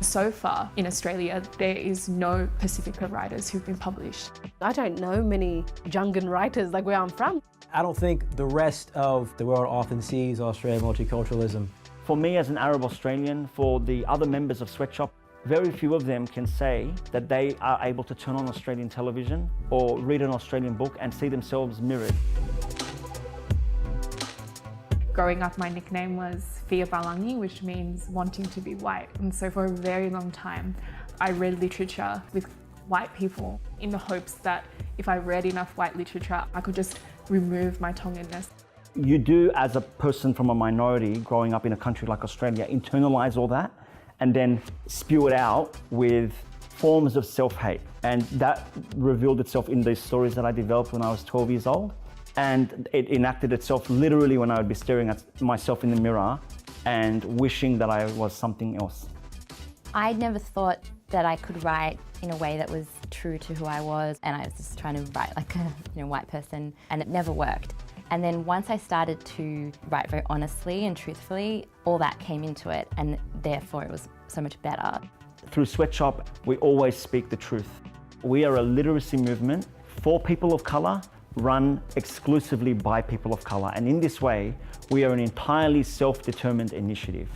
So far in Australia, there is no Pacifica writers who've been published. I don't know many Jungan writers like where I'm from. I don't think the rest of the world often sees Australian multiculturalism. For me as an Arab Australian, for the other members of Sweatshop, very few of them can say that they are able to turn on Australian television or read an Australian book and see themselves mirrored. Growing up, my nickname was Fia Balangi, which means wanting to be white. And so for a very long time, I read literature with white people in the hopes that if I read enough white literature, I could just remove my Tonganness. You do, as a person from a minority growing up in a country like Australia, internalise all that and then spew it out with forms of self-hate. And that revealed itself in these stories that I developed when I was 12 years old. And it enacted itself literally when I would be staring at myself in the mirror and wishing that I was something else. I never thought that I could write in a way that was true to who I was, and I was just trying to write like a white person, and it never worked. And then once I started to write very honestly and truthfully, all that came into it, and therefore it was so much better. Through Sweatshop, we always speak the truth. We are a literacy movement for people of colour, run exclusively by people of colour. And in this way, we are an entirely self-determined initiative.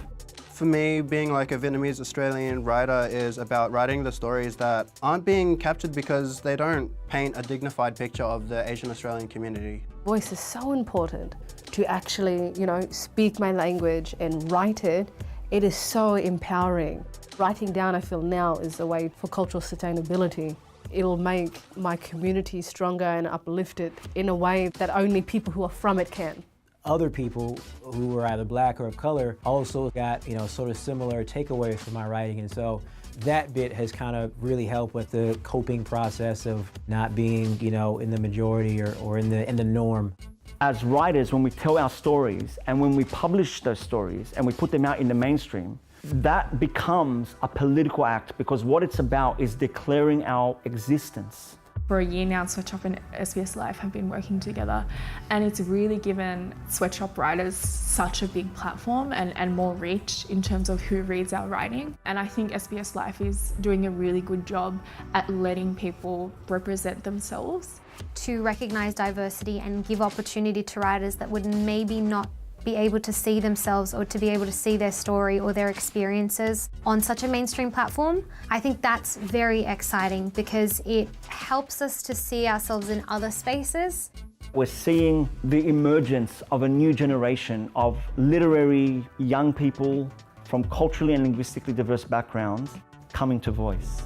For me, being like a Vietnamese Australian writer is about writing the stories that aren't being captured because they don't paint a dignified picture of the Asian Australian community. Voice is so important to actually, speak my language and write it. It is so empowering. Writing down, I feel now, is a way for cultural sustainability. It'll make my community stronger and uplifted in a way that only people who are from it can. Other people who are either black or of color also got, sort of similar takeaways from my writing. And so that bit has kind of really helped with the coping process of not being, in the majority or in the norm. As writers, when we tell our stories and when we publish those stories and we put them out in the mainstream, that becomes a political act, because what it's about is declaring our existence. For a year now, Sweatshop and SBS Life have been working together, and it's really given Sweatshop writers such a big platform and more reach in terms of who reads our writing. And I think SBS Life is doing a really good job at letting people represent themselves. To recognise diversity and give opportunity to writers that would maybe not be able to see themselves or to be able to see their story or their experiences on such a mainstream platform. I think that's very exciting because it helps us to see ourselves in other spaces. We're seeing the emergence of a new generation of literary young people from culturally and linguistically diverse backgrounds coming to voice.